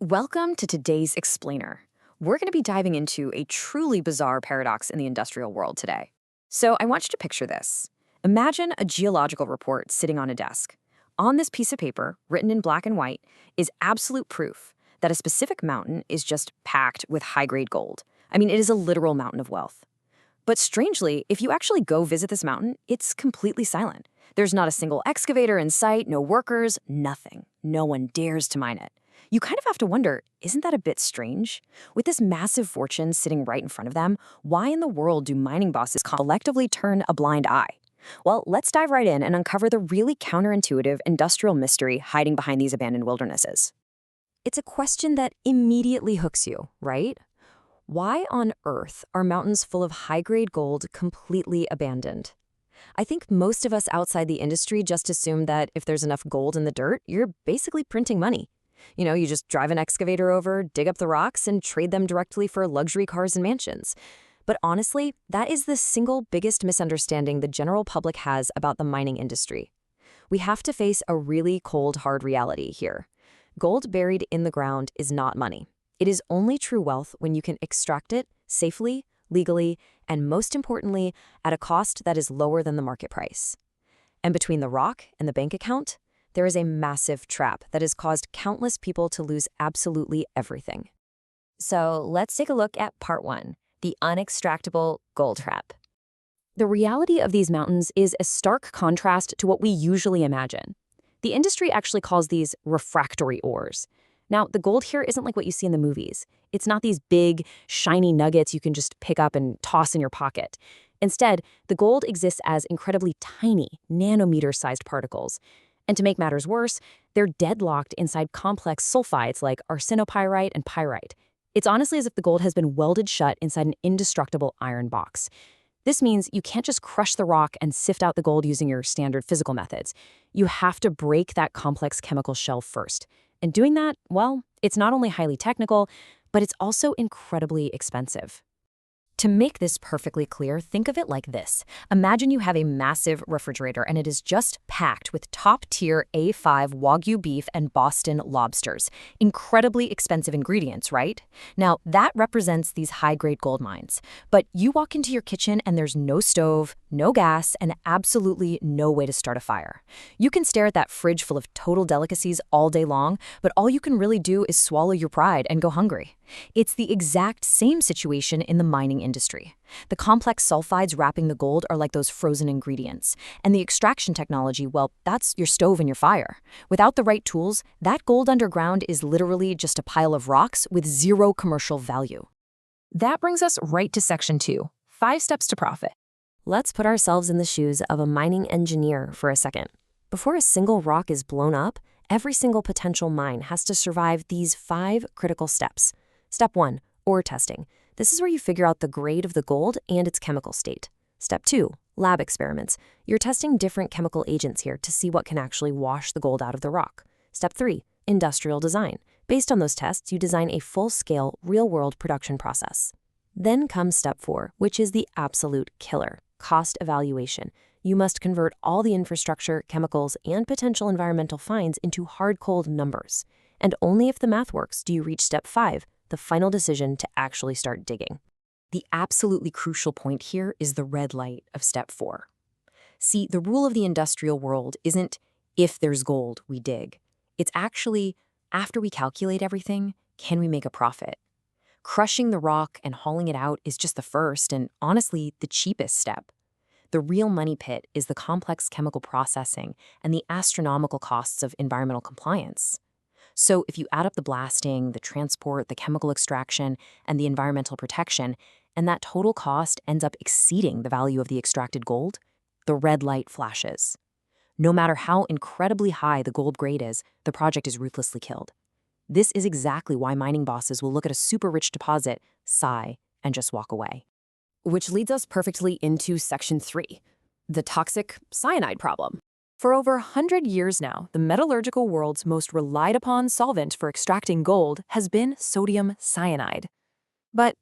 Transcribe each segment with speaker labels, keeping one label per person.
Speaker 1: Welcome to today's Explainer. We're going to be diving into a truly bizarre paradox in the industrial world today. So I want you to picture this. Imagine a geological report sitting on a desk. On this piece of paper, written in black and white, is absolute proof that a specific mountain is just packed with high-grade gold. I mean, it is a literal mountain of wealth. But strangely, if you actually go visit this mountain, it's completely silent. There's not a single excavator in sight, no workers, nothing. No one dares to mine it. You kind of have to wonder, isn't that a bit strange? With this massive fortune sitting right in front of them, why in the world do mining bosses collectively turn a blind eye? Well, let's dive right in and uncover the really counterintuitive industrial mystery hiding behind these abandoned wildernesses. It's a question that immediately hooks you, right? Why on earth are mountains full of high-grade gold completely abandoned? I think most of us outside the industry just assume that if there's enough gold in the dirt, you're basically printing money. You just drive an excavator over, dig up the rocks, and trade them directly for luxury cars and mansions. But honestly, that is the single biggest misunderstanding the general public has about the mining industry. We have to face a really cold, hard reality here. Gold buried in the ground is not money. It is only true wealth when you can extract it safely, legally, and most importantly, at a cost that is lower than the market price. And between the rock and the bank account, there is a massive trap that has caused countless people to lose absolutely everything.
Speaker 2: So let's take a look at part one, the unextractable gold trap.
Speaker 1: The reality of these mountains is a stark contrast to what we usually imagine. The industry actually calls these refractory ores. Now, the gold here isn't like what you see in the movies. It's not these big, shiny nuggets you can just pick up and toss in your pocket. Instead, the gold exists as incredibly tiny, nanometer-sized particles. And to make matters worse, they're deadlocked inside complex sulfides like arsenopyrite and pyrite. It's honestly as if the gold has been welded shut inside an indestructible iron box. This means you can't just crush the rock and sift out the gold using your standard physical methods. You have to break that complex chemical shell first. And doing that, well, it's not only highly technical, but it's also incredibly expensive. To make this perfectly clear, think of it like this. Imagine you have a massive refrigerator and it is just packed with top-tier A5 Wagyu beef and Boston lobsters. Incredibly expensive ingredients, right? Now, that represents these high-grade gold mines. But you walk into your kitchen and there's no stove, no gas, and absolutely no way to start a fire. You can stare at that fridge full of total delicacies all day long, but all you can really do is swallow your pride and go hungry. It's the exact same situation in the mining industry. The complex sulfides wrapping the gold are like those frozen ingredients. And the extraction technology, well, that's your stove and your fire. Without the right tools, that gold underground is literally just a pile of rocks with zero commercial value.
Speaker 3: That brings us right to section 2, 5 steps to profit.
Speaker 2: Let's put ourselves in the shoes of a mining engineer for a second. Before a single rock is blown up, every single potential mine has to survive these 5 critical steps. Step 1, ore testing. This is where you figure out the grade of the gold and its chemical state. Step 2, lab experiments. You're testing different chemical agents here to see what can actually wash the gold out of the rock. Step 3, industrial design. Based on those tests, you design a full-scale, real-world production process. Then comes step 4, which is the absolute killer, cost evaluation. You must convert all the infrastructure, chemicals, and potential environmental finds into hard-cold numbers. And only if the math works do you reach step 5, the final decision to actually start digging.
Speaker 1: The absolutely crucial point here is the red light of step 4. See, the rule of the industrial world isn't if there's gold, we dig. It's actually, after we calculate everything, can we make a profit? Crushing the rock and hauling it out is just the first and, honestly, the cheapest step. The real money pit is the complex chemical processing and the astronomical costs of environmental compliance. So if you add up the blasting, the transport, the chemical extraction, and the environmental protection, and that total cost ends up exceeding the value of the extracted gold, the red light flashes. No matter how incredibly high the gold grade is, the project is ruthlessly killed. This is exactly why mining bosses will look at a super-rich deposit, sigh, and just walk away. Which leads us perfectly into section 3, the toxic cyanide problem.
Speaker 3: For over 100 years now, the metallurgical world's most relied upon solvent for extracting gold has been sodium cyanide. But,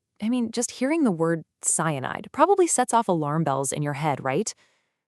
Speaker 3: just hearing the word cyanide probably sets off alarm bells in your head, right?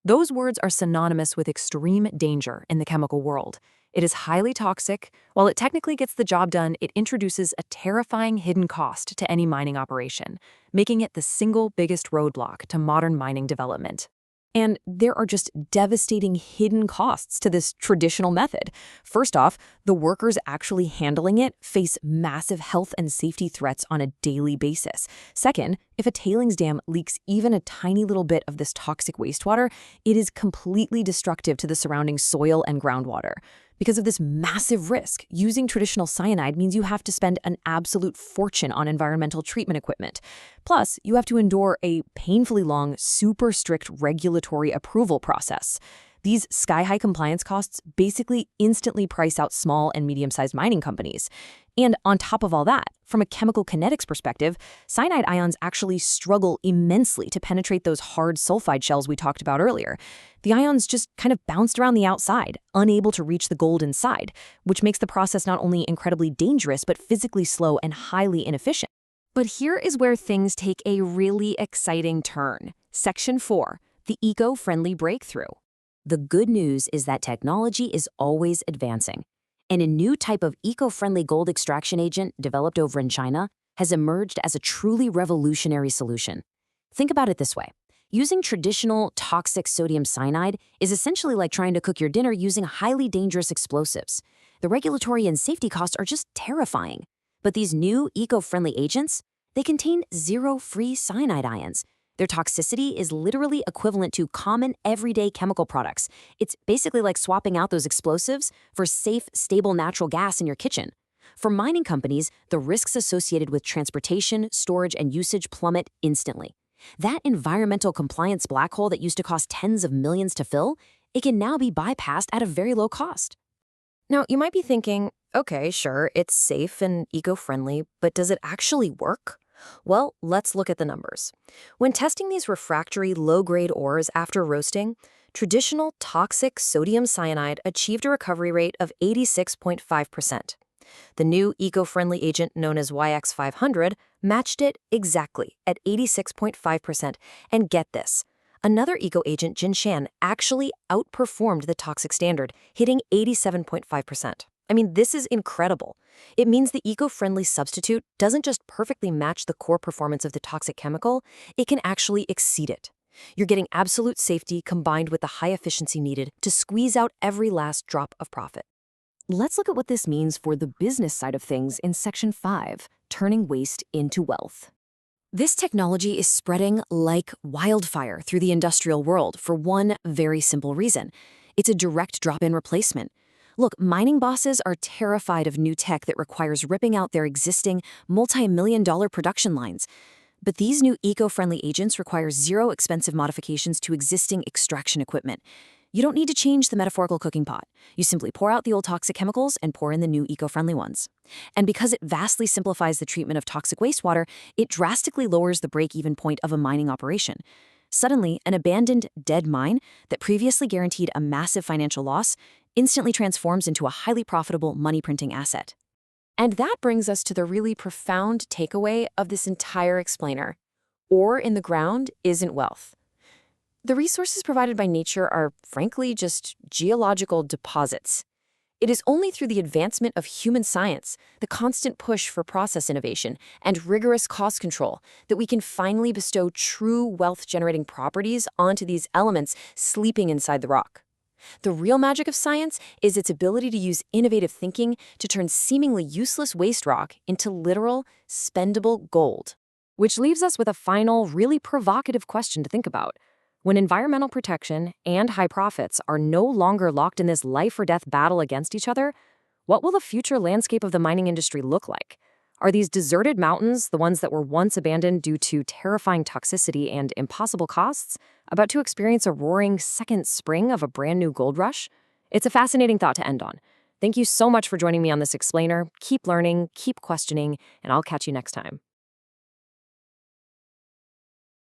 Speaker 3: Those words are synonymous with extreme danger in the chemical world. It is highly toxic. While it technically gets the job done, it introduces a terrifying hidden cost to any mining operation, making it the single biggest roadblock to modern mining development.
Speaker 1: And there are just devastating hidden costs to this traditional method. First off, the workers actually handling it face massive health and safety threats on a daily basis. Second, if a tailings dam leaks even a tiny little bit of this toxic wastewater, it is completely destructive to the surrounding soil and groundwater. Because of this massive risk, using traditional cyanide means you have to spend an absolute fortune on environmental treatment equipment. Plus, you have to endure a painfully long, super strict regulatory approval process. These sky-high compliance costs basically instantly price out small and medium-sized mining companies. And on top of all that, from a chemical kinetics perspective, cyanide ions actually struggle immensely to penetrate those hard sulfide shells we talked about earlier. The ions just kind of bounced around the outside, unable to reach the gold inside, which makes the process not only incredibly dangerous, but physically slow and highly inefficient.
Speaker 2: But here is where things take a really exciting turn. Section 4, the eco-friendly breakthrough. The good news is that technology is always advancing, and a new type of eco-friendly gold extraction agent developed over in China has emerged as a truly revolutionary solution. Think about it this way. Using traditional toxic sodium cyanide is essentially like trying to cook your dinner using highly dangerous explosives. The regulatory and safety costs are just terrifying. But these new eco-friendly agents, they contain zero free cyanide ions. Their toxicity is literally equivalent to common everyday chemical products. It's basically like swapping out those explosives for safe, stable natural gas in your kitchen. For mining companies, the risks associated with transportation, storage, and usage plummet instantly. That environmental compliance black hole that used to cost tens of millions to fill, it can now be bypassed at a very low cost.
Speaker 1: Now, you might be thinking, okay, sure, it's safe and eco-friendly, but does it actually work? Well, let's look at the numbers. When testing these refractory low-grade ores after roasting, traditional toxic sodium cyanide achieved a recovery rate of 86.5%. The new eco-friendly agent known as YX500 matched it exactly at 86.5%. And get this, another eco-agent, JIN CHAN, actually outperformed the toxic standard, hitting 87.5%. I mean, this is incredible. It means the eco-friendly substitute doesn't just perfectly match the core performance of the toxic chemical, it can actually exceed it. You're getting absolute safety combined with the high efficiency needed to squeeze out every last drop of profit. Let's look at what this means for the business side of things in Section 5, turning waste into wealth. This technology is spreading like wildfire through the industrial world for one very simple reason. It's a direct drop-in replacement. Look, mining bosses are terrified of new tech that requires ripping out their existing multi-million-dollar production lines. But these new eco-friendly agents require zero expensive modifications to existing extraction equipment. You don't need to change the metaphorical cooking pot. You simply pour out the old toxic chemicals and pour in the new eco-friendly ones. And because it vastly simplifies the treatment of toxic wastewater, it drastically lowers the break-even point of a mining operation. Suddenly, an abandoned, dead mine that previously guaranteed a massive financial loss instantly transforms into a highly profitable money-printing asset.
Speaker 2: And that brings us to the really profound takeaway of this entire explainer. Ore in the ground isn't wealth. The resources provided by nature are, frankly, just geological deposits. It is only through the advancement of human science, the constant push for process innovation, and rigorous cost control that we can finally bestow true wealth-generating properties onto these elements sleeping inside the rock. The real magic of science is its ability to use innovative thinking to turn seemingly useless waste rock into literal, spendable gold. Which leaves us with a final, really provocative question to think about. When environmental protection and high profits are no longer locked in this life-or-death battle against each other, what will the future landscape of the mining industry look like? Are these deserted mountains, the ones that were once abandoned due to terrifying toxicity and impossible costs, about to experience a roaring second spring of a brand new gold rush? It's a fascinating thought to end on. Thank you so much for joining me on this explainer. Keep learning, keep questioning, and I'll catch you next time.